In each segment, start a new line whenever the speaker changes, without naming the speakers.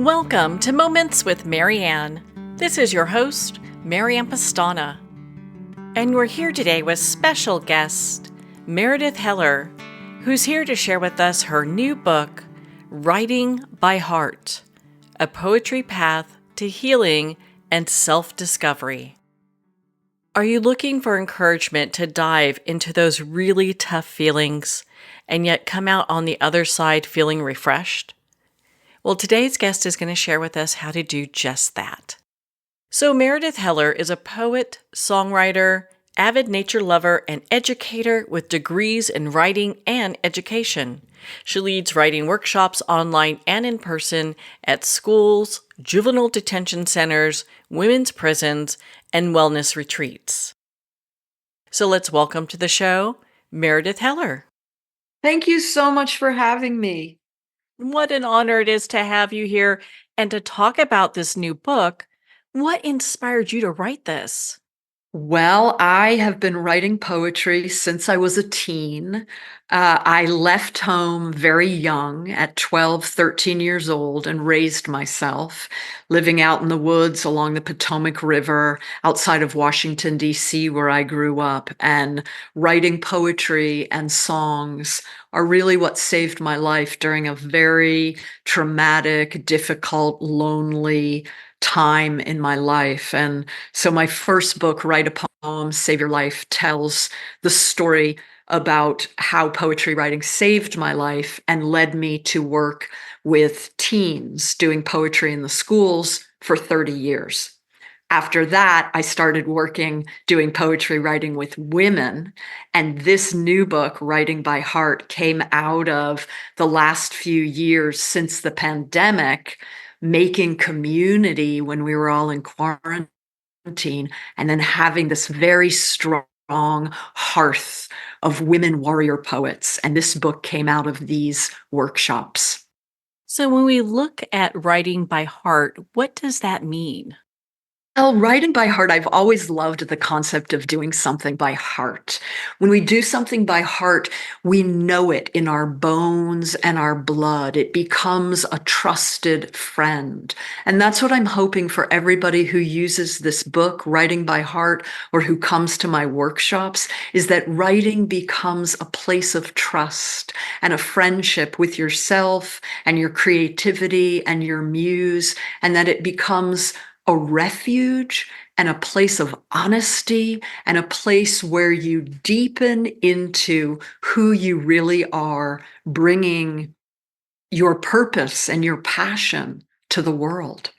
Welcome to Moments with Marianne. This is your host, Marianne Pastana. And we're here today with special guest, Meredith Heller, who's here to share with us her new book, Writing by Heart, A Poetry Path to Healing and Self-Discovery. Are you looking for encouragement to dive into those really tough feelings and yet come out on the other side feeling refreshed? Well, today's guest is going to share with us how to do just that. So Meredith Heller is a poet, songwriter, avid nature lover, and educator with degrees in writing and education. She leads writing workshops online and in person at schools, juvenile detention centers, women's prisons, and wellness retreats. So let's welcome to the show, Meredith Heller.
Thank you so much for having me.
What an honor it is to have you here and to talk about this new book. What inspired you to write this?
Well, I have been writing poetry since I was a teen. I left home very young at 12, 13 years old and raised myself, living out in the woods along the Potomac River outside of Washington, D.C., where I grew up. And writing poetry and songs are really what saved my life during a very traumatic, difficult, lonely time in my life. And so my first book, Write a Poem, Save Your Life, tells the story about how poetry writing saved my life and led me to work with teens doing poetry in the schools for 30 years. After that, I started working doing poetry writing with women. And this new book, Writing by Heart, came out of the last few years since the pandemic, making community when we were all in quarantine, and then having this very strong hearth of women warrior poets. And this book came out of these workshops.
So, when we look at writing by heart, what does that mean?
Well, writing by heart, I've always loved the concept of doing something by heart. When we do something by heart, we know it in our bones and our blood. It becomes a trusted friend. And that's what I'm hoping for everybody who uses this book, Writing by Heart, or who comes to my workshops, is that writing becomes a place of trust and a friendship with yourself and your creativity and your muse, and that it becomes a refuge and a place of honesty and a place where you deepen into who you really are, bringing your purpose and your passion to the world.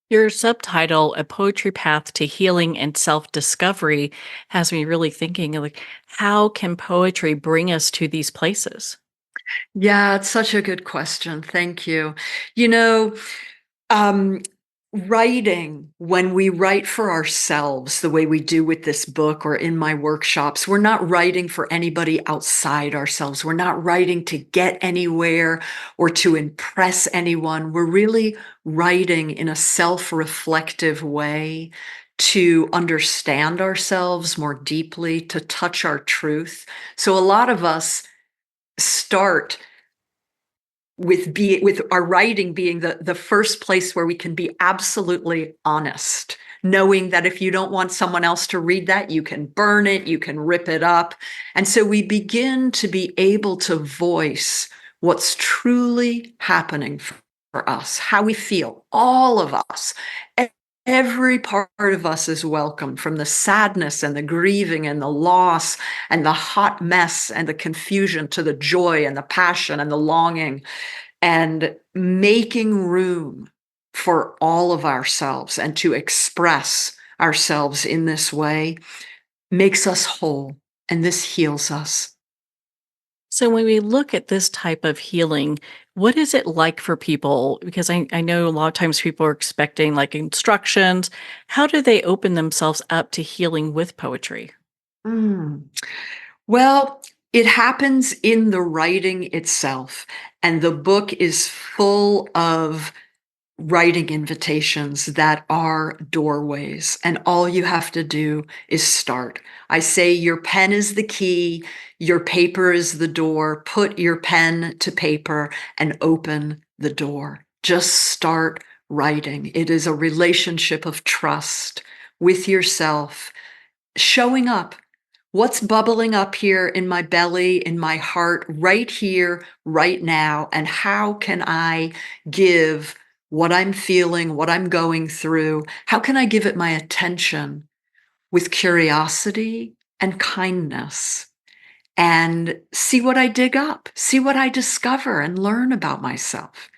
Your subtitle, A Poetry Path to Healing and Self-Discovery, has me really thinking like, how can poetry bring us to these places?
Yeah, it's such a good question. Thank you. You know, Um, writing, when we write for ourselves, the way we do with this book or in my workshops, we're not writing for anybody outside ourselves. We're not writing to get anywhere or to impress anyone. We're really writing in a self-reflective way to understand ourselves more deeply, to touch our truth. So a lot of us start with our writing being the first place where we can be absolutely honest, knowing that if you don't want someone else to read that, you can burn it, you can rip it up. And so we begin to be able to voice what's truly happening for us, how we feel, all of us. Every part of us is welcome, from the sadness and the grieving and the loss and the hot mess and the confusion to the joy and the passion and the longing, and making room for all of ourselves and to express ourselves in this way makes us whole, and this heals us.
So, when we look at this type of healing, what is it like for people? Because I know a lot of times people are expecting like instructions. How do they open themselves up to healing with poetry?
Mm. Well, it happens in the writing itself, and the book is full of writing invitations that are doorways, and all you have to do is start. I say your pen is the key, your paper is the door. Put your pen to paper and open the door. Just start writing. It is a relationship of trust with yourself, showing up. What's bubbling up here in my belly, in my heart, right here, right now? And how can I give what I'm feeling, what I'm going through? How can I give it my attention with curiosity and kindness? And see what I dig up, see what I discover and learn about myself.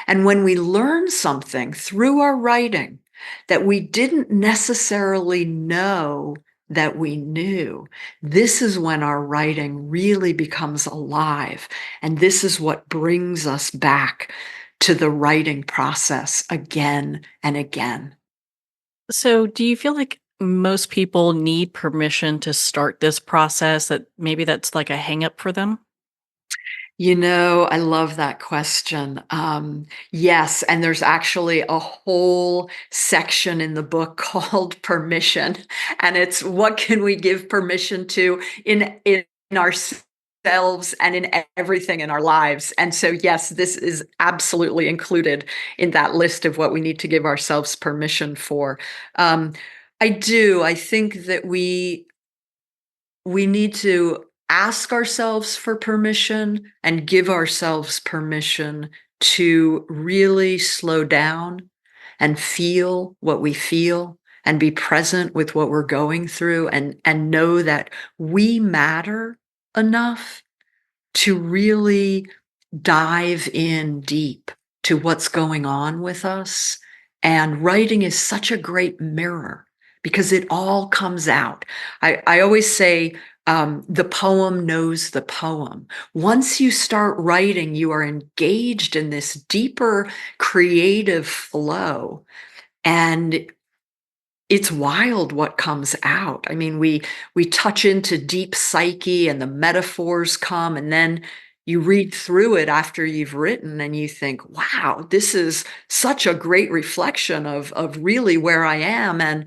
And when we learn something through our writing that we didn't necessarily know that we knew, this is when our writing really becomes alive. And this is what brings us back to the writing process again and again.
So, do you feel like most people need permission to start this process, that maybe that's like a hang up for them?
I love that question. Yes, and there's actually a whole section in the book called permission, and it's what can we give permission to in ourselves and in everything in our lives. And so, yes, this is absolutely included in that list of what we need to give ourselves permission for. Um, I do. I think that we need to ask ourselves for permission and give ourselves permission to really slow down and feel what we feel and be present with what we're going through and know that we matter enough to really dive in deep to what's going on with us. And writing is such a great mirror because it all comes out. I always say the poem knows the poem. Once you start writing, you are engaged in this deeper creative flow. And it's wild what comes out. I mean, we touch into deep psyche and the metaphors come, and then you read through it after you've written and you think, wow, this is such a great reflection of really where I am. And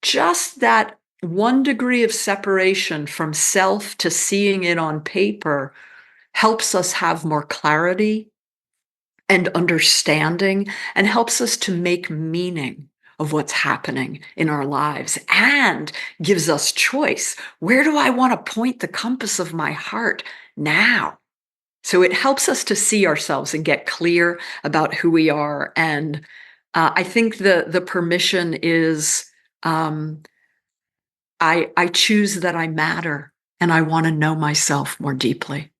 just that one degree of separation from self to seeing it on paper helps us have more clarity and understanding and helps us to make meaning of what's happening in our lives and gives us choice. Where do I want to point the compass of my heart now? So it helps us to see ourselves and get clear about who we are. And I think the permission is I choose that I matter and I want to know myself more deeply.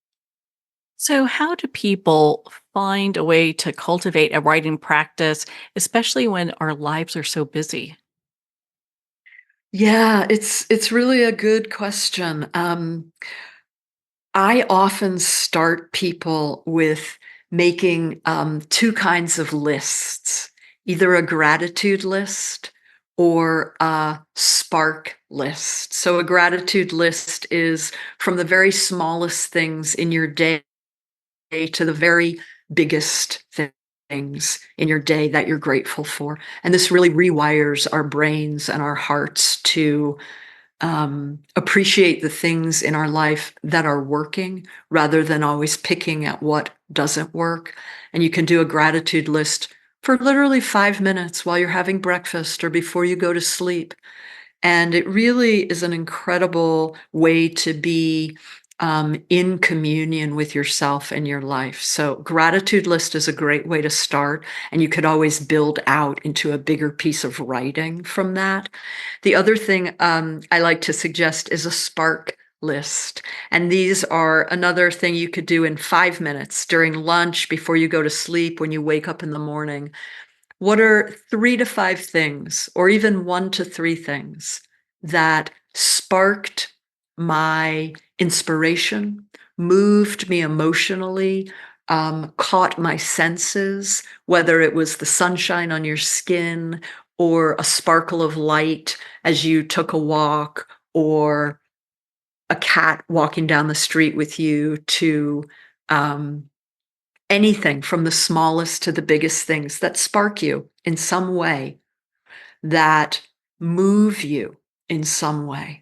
So, how do people find a way to cultivate a writing practice, especially when our lives are so busy?
Yeah, it's really a good question. I often start people with making two kinds of lists, either a gratitude list or a spark list. So, a gratitude list is from the very smallest things in your day to the very biggest things in your day that you're grateful for. And this really rewires our brains and our hearts to appreciate the things in our life that are working rather than always picking at what doesn't work. And you can do a gratitude list for literally 5 minutes while you're having breakfast or before you go to sleep. And it really is an incredible way to be in communion with yourself and your life. So, gratitude list is a great way to start. And you could always build out into a bigger piece of writing from that. The other thing I like to suggest is a spark list. And these are another thing you could do in 5 minutes during lunch, before you go to sleep, when you wake up in the morning. What are 3 to 5 things, or even 1 to 3 things, that sparked my inspiration, moved me emotionally, caught my senses, whether it was the sunshine on your skin, or a sparkle of light as you took a walk, or a cat walking down the street with you, to um, anything from the smallest to the biggest things that spark you in some way, that move you in some way.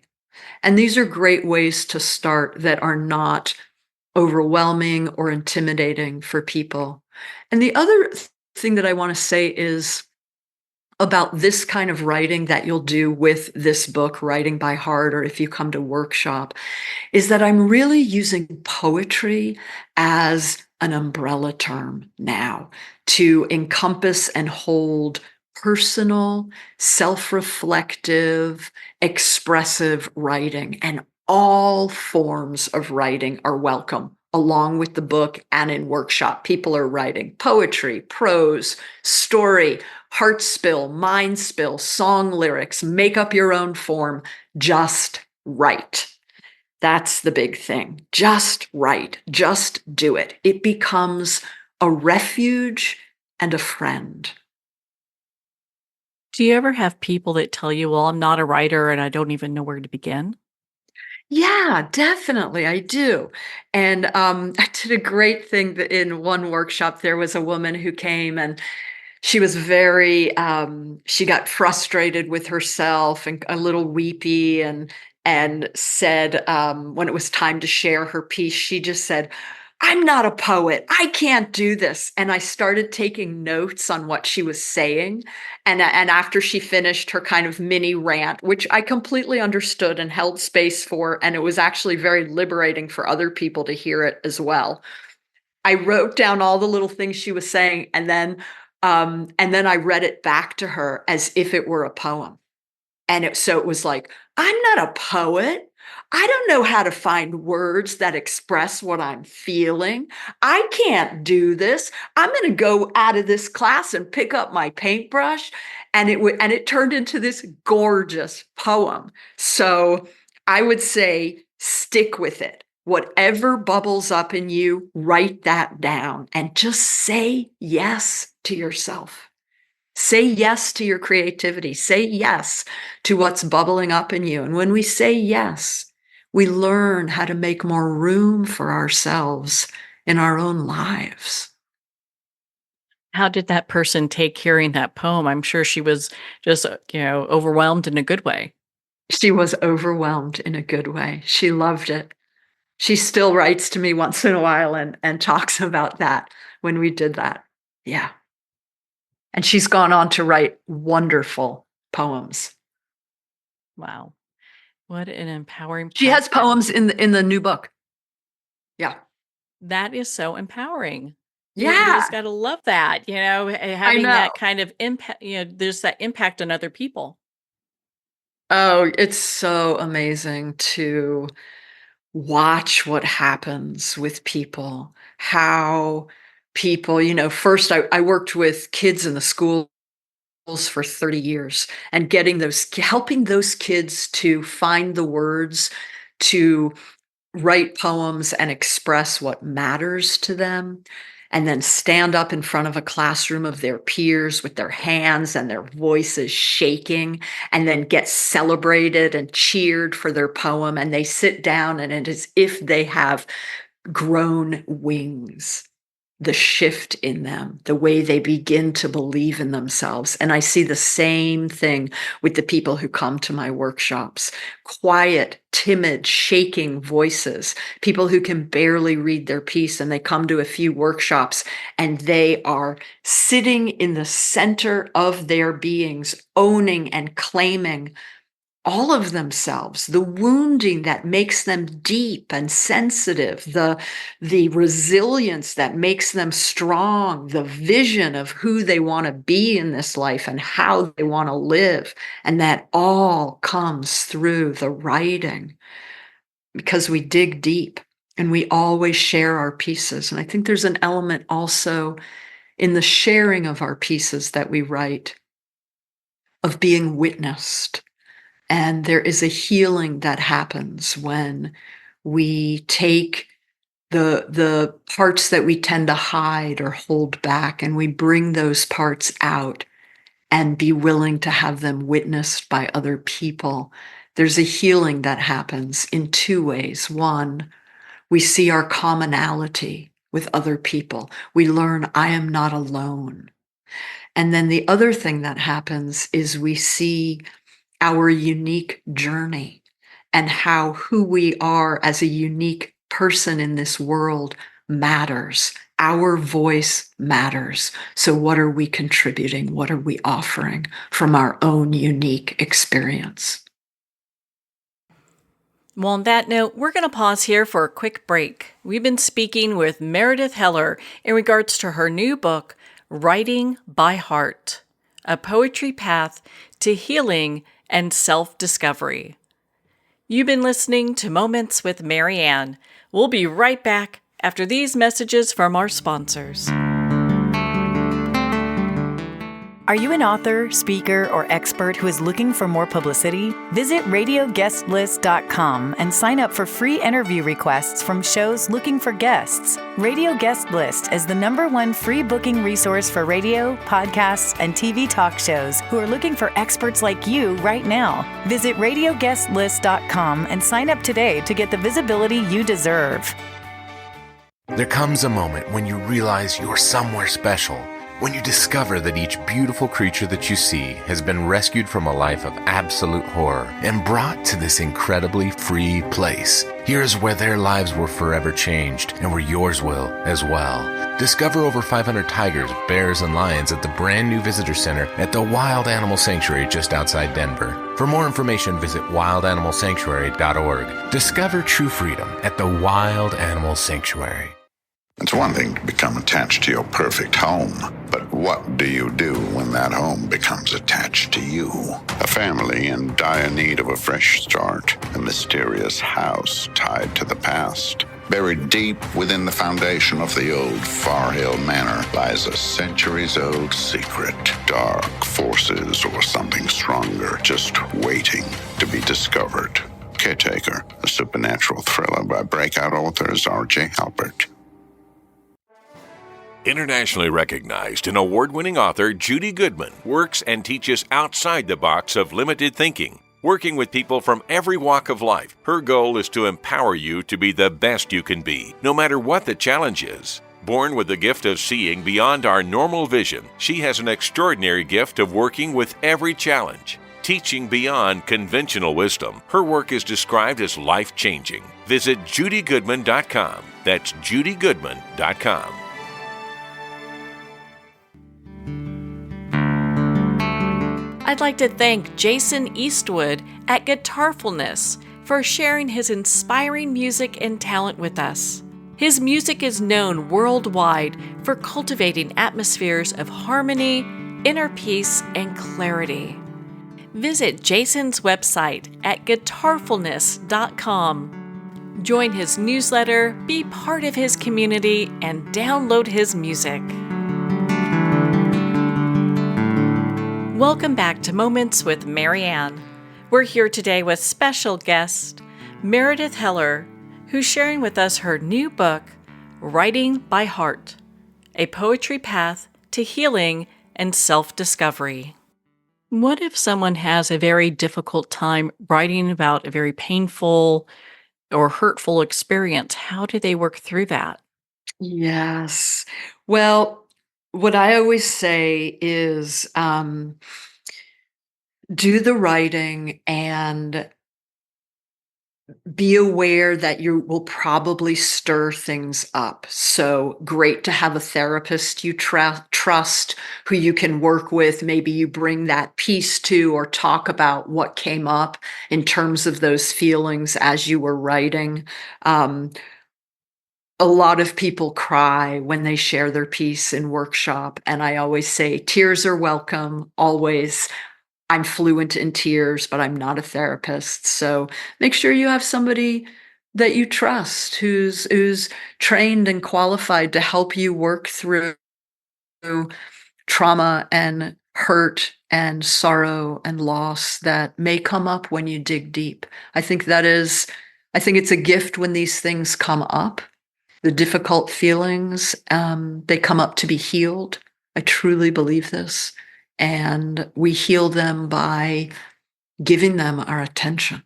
And these are great ways to start that are not overwhelming or intimidating for people. And the other thing that I want to say is about this kind of writing that you'll do with this book, Writing by Heart, or if you come to workshop, is that I'm really using poetry as an umbrella term now to encompass and hold personal, self-reflective, expressive writing. And all forms of writing are welcome along with the book and in workshop. People are writing poetry, prose, story, heart spill, mind spill, song lyrics, make up your own form, just write. That's the big thing. Just write, just do it. It becomes a refuge and a friend.
Do you ever have people that tell you, well, I'm not a writer and I don't even know where to begin?
Yeah, definitely. I do. And I did a great thing in one workshop. There was a woman who came and she was very, she got frustrated with herself and a little weepy and said, when it was time to share her piece, she just said, I'm not a poet. I can't do this. And I started taking notes on what she was saying. And after she finished her kind of mini rant, which I completely understood and held space for, and it was actually very liberating for other people to hear it as well. I wrote down all the little things she was saying, and then I read it back to her as if it were a poem. And so it was like, I'm not a poet. I don't know how to find words that express what I'm feeling. I can't do this. I'm going to go out of this class and pick up my paintbrush. And it turned into this gorgeous poem. So I would say stick with it. Whatever bubbles up in you, write that down and just say yes to yourself. Say yes to your creativity. Say yes to what's bubbling up in you. And when we say yes, we learn how to make more room for ourselves in our own lives.
How did that person take hearing that poem? I'm sure she was just, overwhelmed in a good way.
She was overwhelmed in a good way. She loved it. She still writes to me once in a while and talks about that when we did that. Yeah. And she's gone on to write wonderful poems.
Wow. What an empowering
She has
platform.
poems in the new book. Yeah.
That is so empowering. You just
Yeah,
gotta love that,
I
having
know.
that kind of impact, there's that impact on other people.
Oh, it's so amazing to watch what happens with people, how people, first I worked with kids in the schools for 30 years and helping those kids to find the words to write poems and express what matters to them, and then stand up in front of a classroom of their peers with their hands and their voices shaking, and then get celebrated and cheered for their poem. And they sit down, and it is as if they have grown wings, the shift in them, the way they begin to believe in themselves. And I see the same thing with the people who come to my workshops. Quiet, timid, shaking voices, people who can barely read their piece, and they come to a few workshops and they are sitting in the center of their beings, owning and claiming all of themselves, the wounding that makes them deep and sensitive, the resilience that makes them strong, the vision of who they want to be in this life and how they want to live. And that all comes through the writing because we dig deep and we always share our pieces. And I think there's an element also in the sharing of our pieces that we write of being witnessed. And there is a healing that happens when we take the parts that we tend to hide or hold back, and we bring those parts out and be willing to have them witnessed by other people. There's a healing that happens in two ways. One, we see our commonality with other people. We learn I am not alone. And then the other thing that happens is we see our unique journey and how who we are as a unique person in this world matters. Our voice matters. So what are we contributing? What are we offering from our own unique experience?
Well, on that note, we're going to pause here for a quick break. We've been speaking with Meredith Heller in regards to her new book, Writing by Heart, A Poetry Path to Healing and Self-Discovery. You've been listening to Moments with Marianne. We'll be right back after these messages from our sponsors.
Are you an author, speaker, or expert who is looking for more publicity? Visit radioguestlist.com and sign up for free interview requests from shows looking for guests. Radio Guest List is the #1 free booking resource for radio, podcasts, and TV talk shows who are looking for experts like you right now. Visit radioguestlist.com and sign up today to get the visibility you deserve.
There comes a moment when you realize you're somewhere special. When you discover that each beautiful creature that you see has been rescued from a life of absolute horror and brought to this incredibly free place. Here's where their lives were forever changed and where yours will as well. Discover over 500 tigers, bears, and lions at the brand new visitor center at the Wild Animal Sanctuary just outside Denver. For more information, visit wildanimalsanctuary.org. Discover true freedom at the Wild Animal Sanctuary.
It's one thing to become attached to your perfect home, but what do you do when that home becomes attached to you? A family in dire need of a fresh start, a mysterious house tied to the past. Buried deep within the foundation of the old Far Hill Manor lies a centuries-old secret. Dark forces or something stronger just waiting to be discovered. Caretaker, a supernatural thriller by breakout authors R.J. Halpert.
Internationally recognized and award-winning author Judy Goodman works and teaches outside the box of limited thinking. Working with people from every walk of life, her goal is to empower you to be the best you can be, no matter what the challenge is. Born with the gift of seeing beyond our normal vision, she has an extraordinary gift of working with every challenge. Teaching beyond conventional wisdom, her work is described as life-changing. Visit judygoodman.com. That's judygoodman.com.
I'd like to thank Jason Eastwood at Guitarfulness for sharing his inspiring music and talent with us. His music is known worldwide for cultivating atmospheres of harmony, inner peace, and clarity. Visit Jason's website at guitarfulness.com. Join his newsletter, be part of his community, and download his music. Welcome back to Moments with Marianne. We're here today with special guest Meredith Heller, who's sharing with us her new book, Writing by Heart, A Poetry Path to Healing and Self-Discovery. What if someone has a very difficult time writing about a very painful or hurtful experience? How do they work through that?
Yes. Well, what I always say is do the writing and be aware that you will probably stir things up. So great to have a therapist you trust, who you can work with. Maybe you bring that piece to or talk about what came up in terms of those feelings as you were writing. A lot of people cry when they share their piece in workshop, and I always say tears are welcome, always. I'm fluent in tears, but I'm not a therapist. So make sure you have somebody that you trust who's trained and qualified to help you work through trauma and hurt and sorrow and loss that may come up when you dig deep. I think it's a gift when these things come up. The difficult feelings, they come up to be healed. I truly believe this. And we heal them by giving them our attention.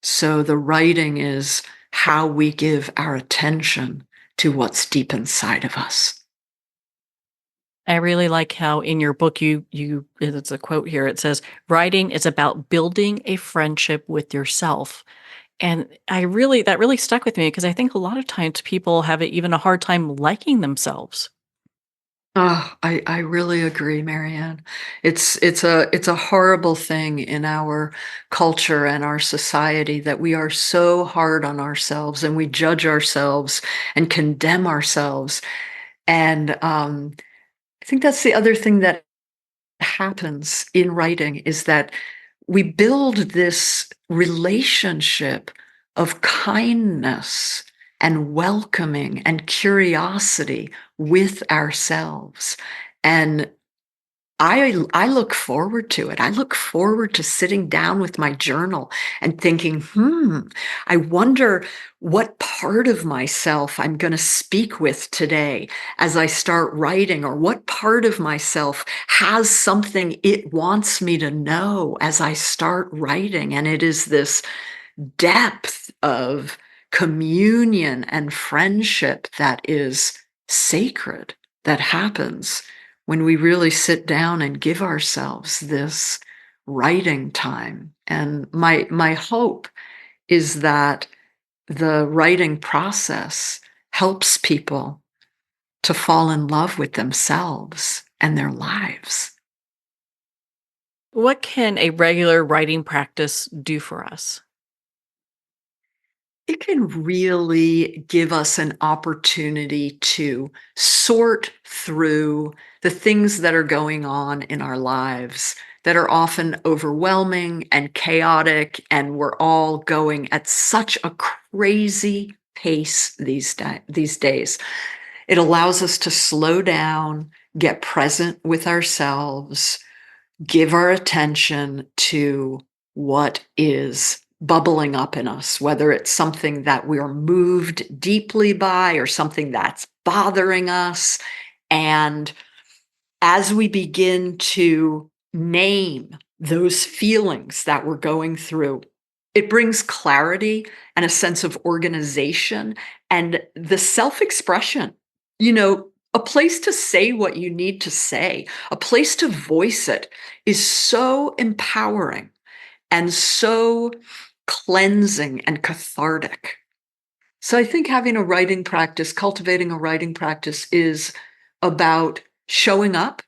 So the writing is how we give our attention to what's deep inside of us.
I really like how in your book it's a quote here. It says, writing is about building a friendship with yourself. And that really stuck with me because I think a lot of times people have even a hard time liking themselves.
Oh, I really agree, Marianne. It's a horrible thing in our culture and our society that we are so hard on ourselves and we judge ourselves and condemn ourselves. And I think that's the other thing that happens in writing is that we build this relationship of kindness and welcoming and curiosity with ourselves. And I look forward to it. I look forward to sitting down with my journal and thinking, I wonder what part of myself I'm going to speak with today as I start writing, or what part of myself has something it wants me to know as I start writing. And it is this depth of communion and friendship that is sacred that happens when we really sit down and give ourselves this writing time. And my hope is that the writing process helps people to fall in love with themselves and their lives.
What can a regular writing practice do for us?
It can really give us an opportunity to sort through the things that are going on in our lives that are often overwhelming and chaotic, and we're all going at such a crazy pace these days. It allows us to slow down, get present with ourselves, give our attention to what is bubbling up in us, whether it's something that we're moved deeply by or something that's bothering us. And as we begin to name those feelings that we're going through, it brings clarity and a sense of organization and the self expression. A place to say what you need to say, a place to voice it is so empowering and so cleansing and cathartic. So I think having a writing practice, cultivating a writing practice, is about showing up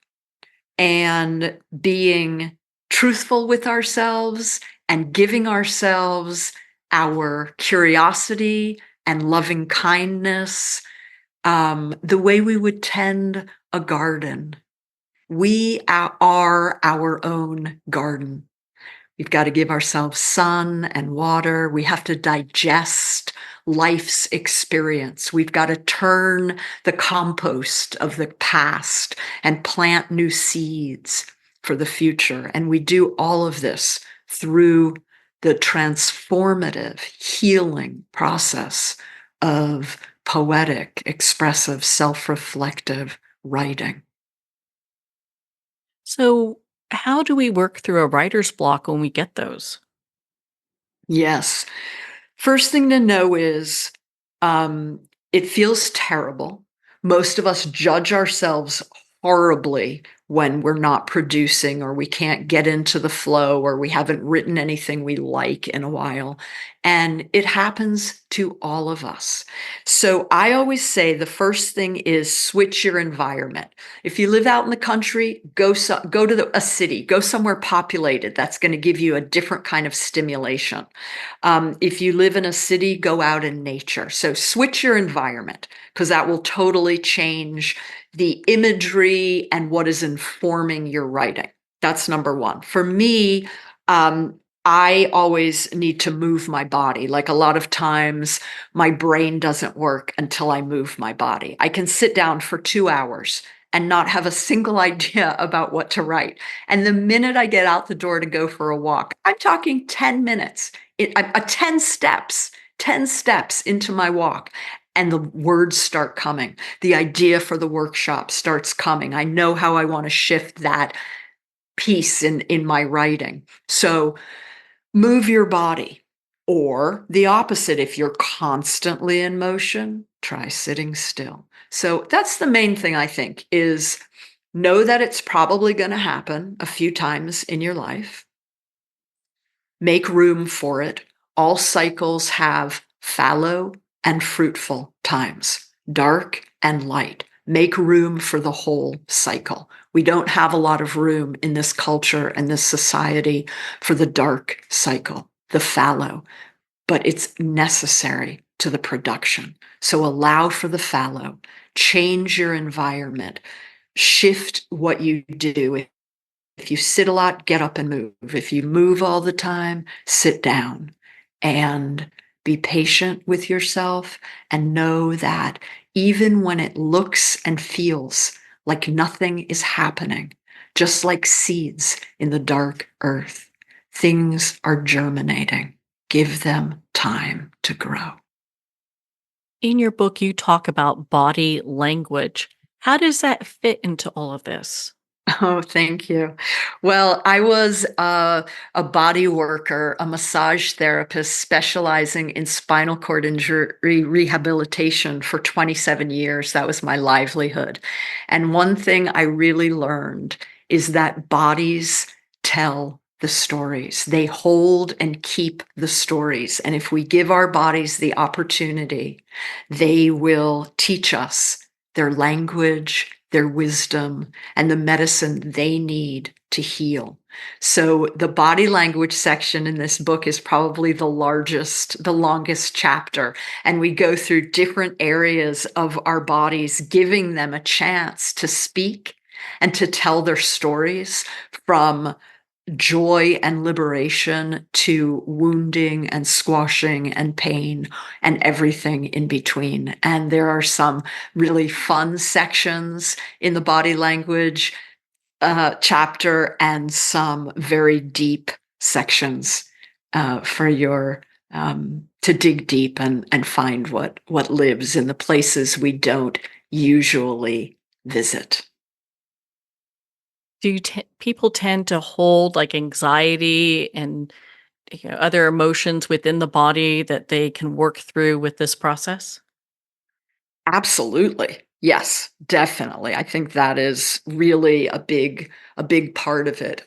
and being truthful with ourselves and giving ourselves our curiosity and loving kindness, the way we would tend a garden. We are our own garden. We've got to give ourselves sun and water. We have to digest life's experience. We've got to turn the compost of the past and plant new seeds for the future. And we do all of this through the transformative healing process of poetic, expressive, self-reflective writing.
So, how do we work through a writer's block when we get those?
Yes. First thing to know is it feels terrible. Most of us judge ourselves horribly when we're not producing, or we can't get into the flow, or we haven't written anything we like in a while. And it happens to all of us. So I always say the first thing is switch your environment. If you live out in the country, go to a city, go somewhere populated. That's going to give you a different kind of stimulation. If you live in a city, go out in nature. So switch your environment, because that will totally change the imagery and what is informing your writing. That's number one. For me, I always need to move my body. Like, a lot of times, my brain doesn't work until I move my body. I can sit down for 2 hours and not have a single idea about what to write. And the minute I get out the door to go for a walk, I'm talking 10 minutes, 10 steps into my walk. And the words start coming. The idea for the workshop starts coming. I know how I want to shift that piece in my writing. So move your body. Or the opposite, if you're constantly in motion, try sitting still. So that's the main thing, I think, is know that it's probably going to happen a few times in your life. Make room for it. All cycles have fallow and fruitful times, dark and light. Make room for the whole cycle. We don't have a lot of room in this culture and this society for the dark cycle, the fallow, but it's necessary to the production. So allow for the fallow, change your environment, shift what you do. If you sit a lot, get up and move. If you move all the time, sit down and be patient with yourself and know that even when it looks and feels like nothing is happening, just like seeds in the dark earth, things are germinating. Give them time to grow.
In your book, you talk about body language. How does that fit into all of this?
Oh, thank you. Well, I was a body worker, a massage therapist specializing in spinal cord injury rehabilitation for 27 years. That was my livelihood. And one thing I really learned is that bodies tell the stories. They hold and keep the stories. And if we give our bodies the opportunity, they will teach us their language, their wisdom, and the medicine they need to heal. So the body language section in this book is probably the longest chapter. And we go through different areas of our bodies, giving them a chance to speak and to tell their stories, from joy and liberation to wounding and squashing and pain and everything in between. And there are some really fun sections in the body language chapter and some very deep sections for your to dig deep and find what lives in the places we don't usually visit.
Do people tend to hold like anxiety and other emotions within the body that they can work through with this process?
Absolutely. Yes, definitely. I think that is really a big part of it.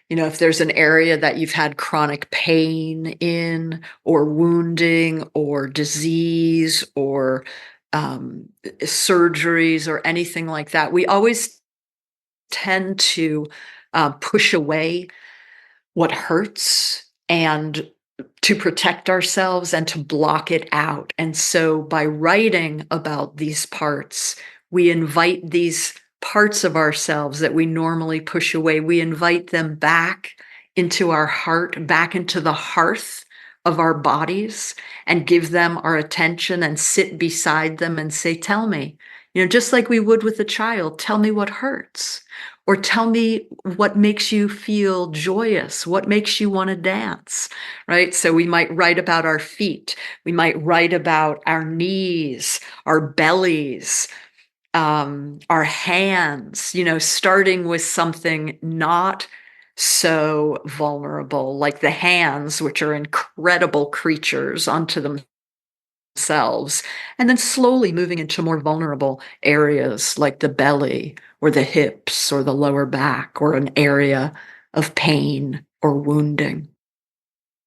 If there's an area that you've had chronic pain in, or wounding, or disease, or surgeries, or anything like that, we always tend to push away what hurts and to protect ourselves and to block it out. And so by writing about these parts, we invite these parts of ourselves that we normally push away, we invite them back into our heart, back into the hearth of our bodies, and give them our attention and sit beside them and say, tell me, just like we would with a child, tell me what hurts. Or tell me what makes you feel joyous, what makes you want to dance, right? So we might write about our feet. We might write about our knees, our bellies, our hands, starting with something not so vulnerable, like the hands, which are incredible creatures unto themselves, and then slowly moving into more vulnerable areas like the belly or the hips or the lower back or an area of pain or wounding.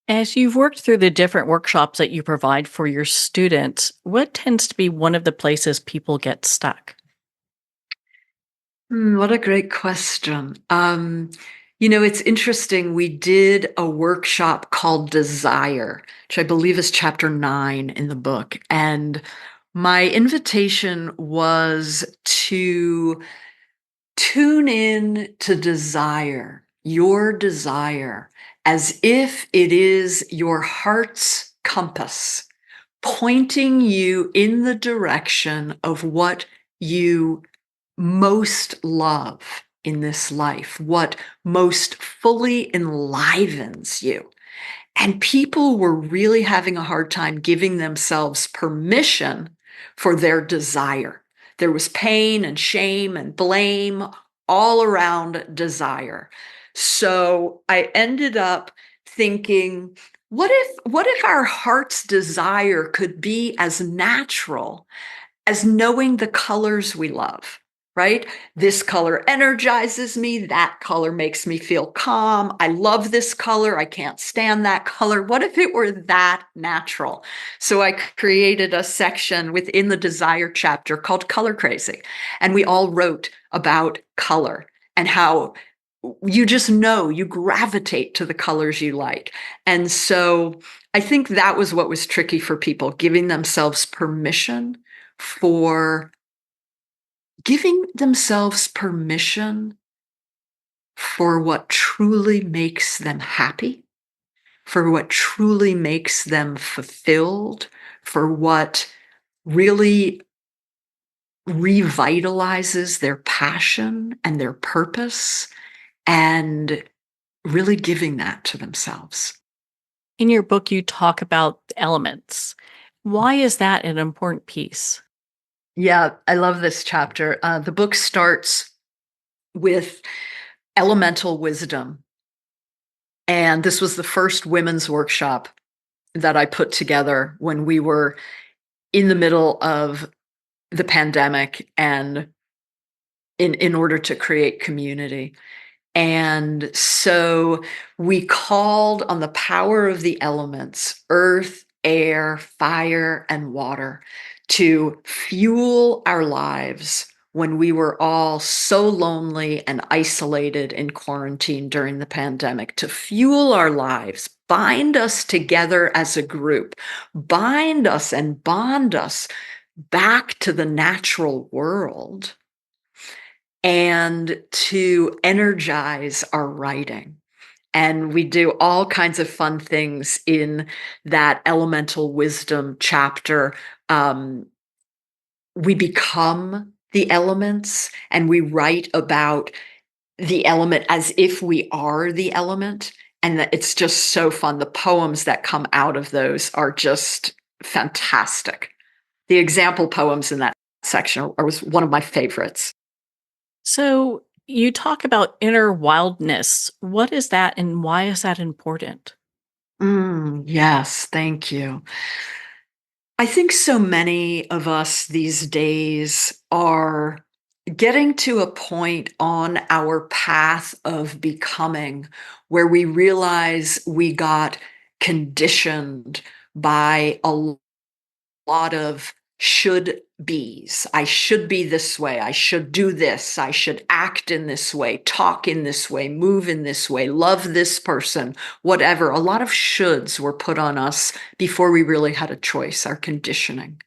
As you've worked through the different workshops that you provide for your students, what tends to be one of the places people get stuck?
What a great question. It's interesting. We did a workshop called Desire, which I believe is chapter 9 in the book. And my invitation was to tune in to desire, your desire, as if it is your heart's compass, pointing you in the direction of what you most love in this life, what most fully enlivens you. And people were really having a hard time giving themselves permission for their desire. There was pain and shame and blame all around desire. So I ended up thinking, what if our heart's desire could be as natural as knowing the colors we love? right? This color energizes me. That color makes me feel calm. I love this color. I can't stand that color. What if it were that natural? So I created a section within the desire chapter called Color Crazy. And we all wrote about color and how you just know you gravitate to the colors you like. And so I think that was what was tricky for people, giving themselves permission for what truly makes them happy, for what truly makes them fulfilled, for what really revitalizes their passion and their purpose, and really giving that to themselves.
In your book, you talk about elements. Why is that an important piece?
Yeah, I love this chapter. The book starts with elemental wisdom. And this was the first women's workshop that I put together when we were in the middle of the pandemic and in order to create community. And so we called on the power of the elements, earth, air, fire, and water, to fuel our lives when we were all so lonely and isolated in quarantine during the pandemic, to fuel our lives, bind us together as a group, bind us and bond us back to the natural world, and to energize our writing. And we do all kinds of fun things in that elemental wisdom chapter. We become the elements, and we write about the element as if we are the element. And that it's just so fun. The poems that come out of those are just fantastic. The example poems in that section was one of my favorites.
So you talk about inner wildness. What is that and why is that important?
Yes, thank you. I think so many of us these days are getting to a point on our path of becoming where we realize we got conditioned by a lot of should be's. I should be this way. I should do this. I should act in this way, talk in this way, move in this way, love this person, whatever. A lot of shoulds were put on us before we really had a choice, our conditioning.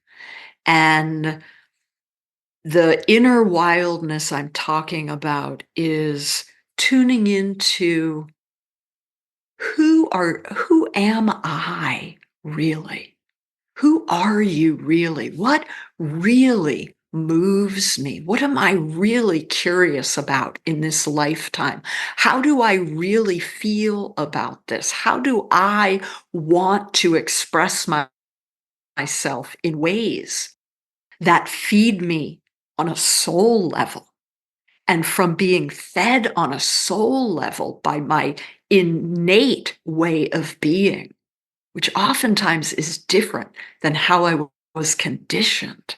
And the inner wildness I'm talking about is tuning into who am I really? Who are you really? What really moves me? What am I really curious about in this lifetime? How do I really feel about this? How do I want to express myself in ways that feed me on a soul level? And from being fed on a soul level by my innate way of being, which oftentimes is different than how I was conditioned.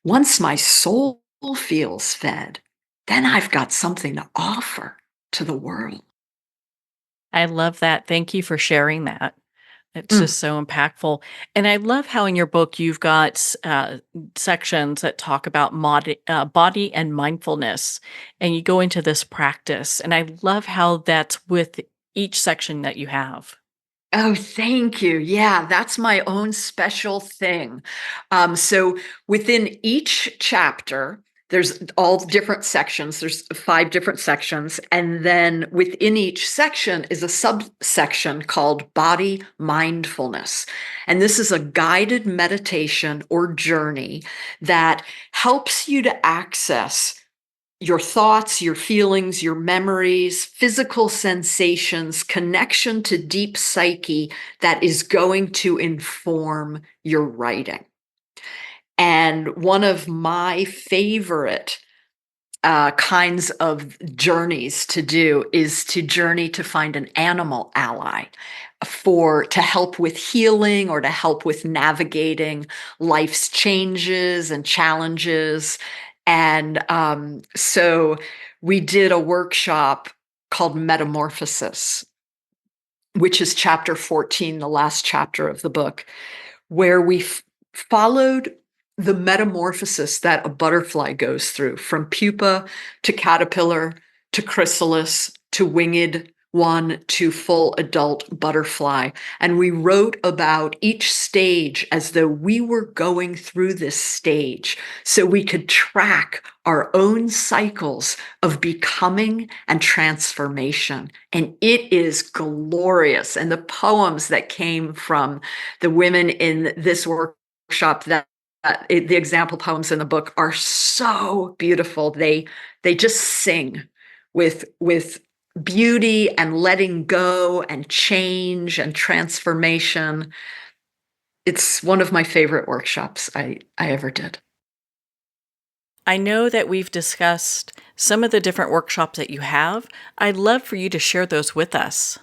Once my soul feels fed, then I've got something to offer to the world.
I love that. Thank you for sharing that. It's
Mm.
just so impactful. And I love how in your book you've got sections that talk about body and mindfulness, and you go into this practice. And I love how that's with each section that you have.
Oh, thank you. Yeah, that's my own special thing. So within each chapter, there's all different sections. There's 5 different sections. And then within each section is a subsection called body mindfulness. And this is a guided meditation or journey that helps you to access your thoughts, your feelings, your memories, physical sensations, connection to deep psyche that is going to inform your writing. And one of my favorite kinds of journeys to do is to journey to find an animal ally to help with healing or to help with navigating life's changes and challenges. And so we did a workshop called Metamorphosis, which is chapter 14, the last chapter of the book, where we followed the metamorphosis that a butterfly goes through from pupa to caterpillar to chrysalis to winged one to full adult butterfly. And we wrote about each stage as though we were going through this stage so we could track our own cycles of becoming and transformation. And it is glorious. And the poems that came from the women in this workshop, the example poems in the book, are so beautiful. They just sing with beauty and letting go and change and transformation. It's one of my favorite workshops I ever did.
I know that we've discussed some of the different workshops that you have. I'd love for you to share those with us.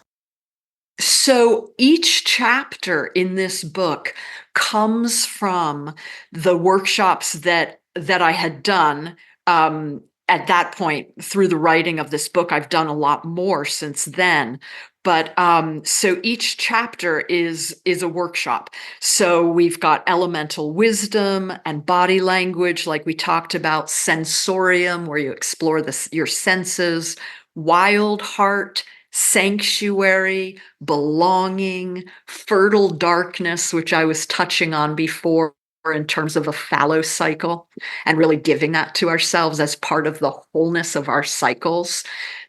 So each chapter in this book comes from the workshops that I had done. At that point, through the writing of this book, I've done a lot more since then. But so each chapter is a workshop. So we've got elemental wisdom and body language, like we talked about, sensorium, where you explore your senses, wild heart, sanctuary, belonging, fertile darkness, which I was touching on before in terms of a fallow cycle, and really giving that to ourselves as part of the wholeness of our cycles.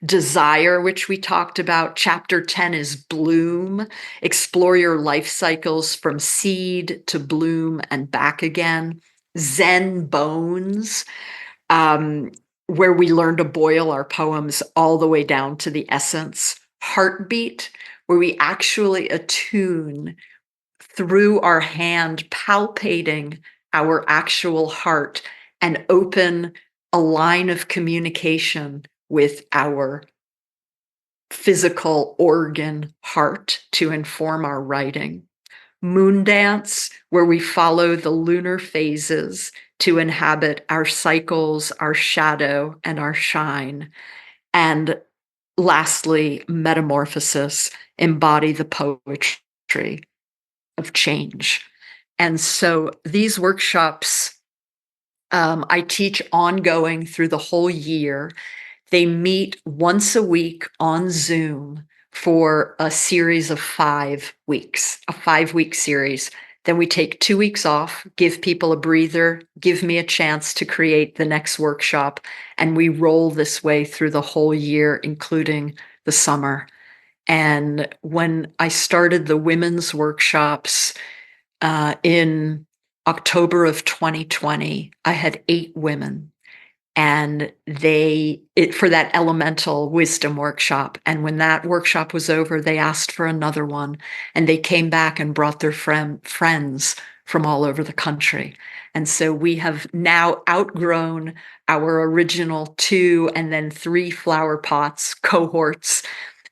Desire, which we talked about. Chapter 10 is bloom. Explore your life cycles from seed to bloom and back again. Zen bones, where we learn to boil our poems all the way down to the essence. Heartbeat, where we actually attune through our hand, palpating our actual heart, and open a line of communication with our physical organ heart to inform our writing. Moon dance, where we follow the lunar phases to inhabit our cycles, our shadow, and our shine. And lastly, metamorphosis, embody the poetry of change. And so these workshops I teach ongoing through the whole year. They meet once a week on Zoom for a series of 5 weeks, a 5-week series. Then we take 2 weeks off, give people a breather, give me a chance to create the next workshop, and we roll this way through the whole year, including the summer. And when I started the women's workshops in October of 2020, I had 8 women, and for that elemental wisdom workshop. And when that workshop was over, they asked for another one, and they came back and brought their friends from all over the country. And so we have now outgrown our original 2 and then 3 flower pots cohorts,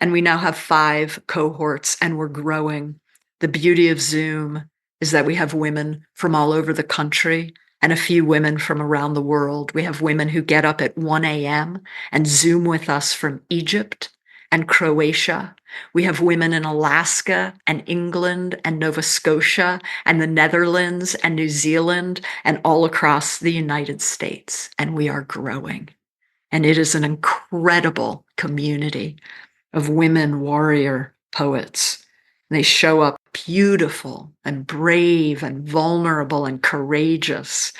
and we now have 5 cohorts, and we're growing. The beauty of Zoom is that we have women from all over the country and a few women from around the world. We have women who get up at 1 a.m. and Zoom with us from Egypt and Croatia. We have women in Alaska and England and Nova Scotia and the Netherlands and New Zealand and all across the United States. And we are growing. And it is an incredible community of women warrior poets. They show up beautiful and brave and vulnerable and courageous.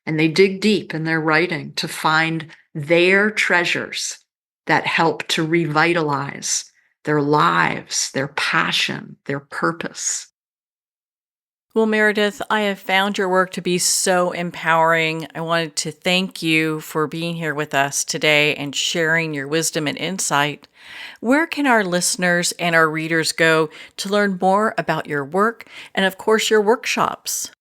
And they dig deep in their writing to find their treasures that help to revitalize their lives, their passion, their purpose.
Well, Meredith, I have found your work to be so empowering. I wanted to thank you for being here with us today and sharing your wisdom and insight. Where can our listeners and our readers go to learn more about your work and, of course, your workshops?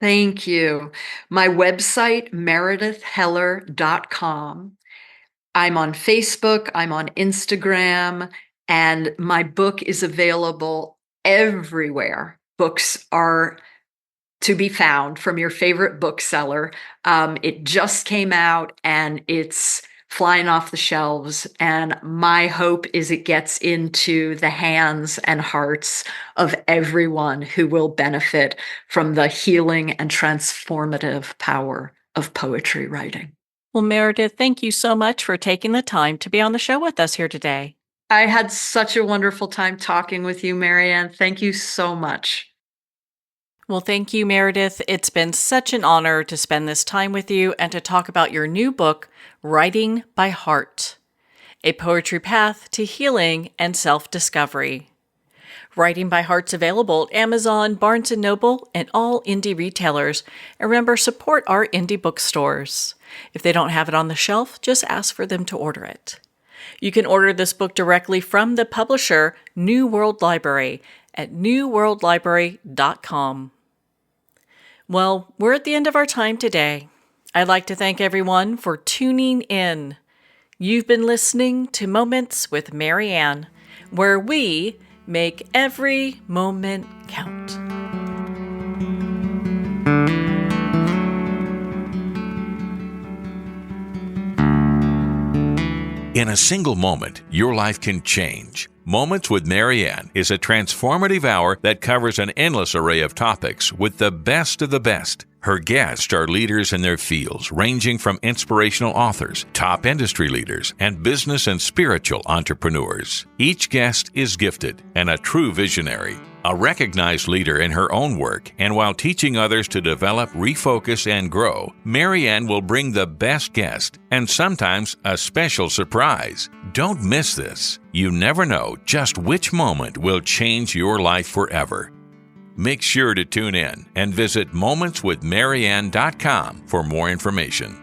Thank you. My website, meredithheller.com. I'm on Facebook, I'm on Instagram, and my book is available everywhere books are to be found from your favorite bookseller. It just came out and it's flying off the shelves. And my hope is it gets into the hands and hearts of everyone who will benefit from the healing and transformative power of poetry writing.
Well, Meredith, thank you so much for taking the time to be on the show with us here today.
I had such a wonderful time talking with you, Marianne. Thank you so much.
Well, thank you, Meredith. It's been such an honor to spend this time with you and to talk about your new book, Writing by Heart, A Poetry Path to Healing and Self-Discovery. Writing by Heart's available at Amazon, Barnes & Noble, and all indie retailers. And remember, support our indie bookstores. If they don't have it on the shelf, just ask for them to order it. You can order this book directly from the publisher, New World Library, at newworldlibrary.com. Well, we're at the end of our time today. I'd like to thank everyone for tuning in. You've been listening to Moments with Marianne, where we make every moment count.
In a single moment, your life can change. Moments with Marianne is a transformative hour that covers an endless array of topics with the best of the best. Her guests are leaders in their fields, ranging from inspirational authors, top industry leaders, and business and spiritual entrepreneurs. Each guest is gifted and a true visionary, a recognized leader in her own work, and while teaching others to develop, refocus, and grow, Marianne will bring the best guest and sometimes a special surprise. Don't miss this. You never know just which moment will change your life forever. Make sure to tune in and visit momentswithmarianne.com for more information.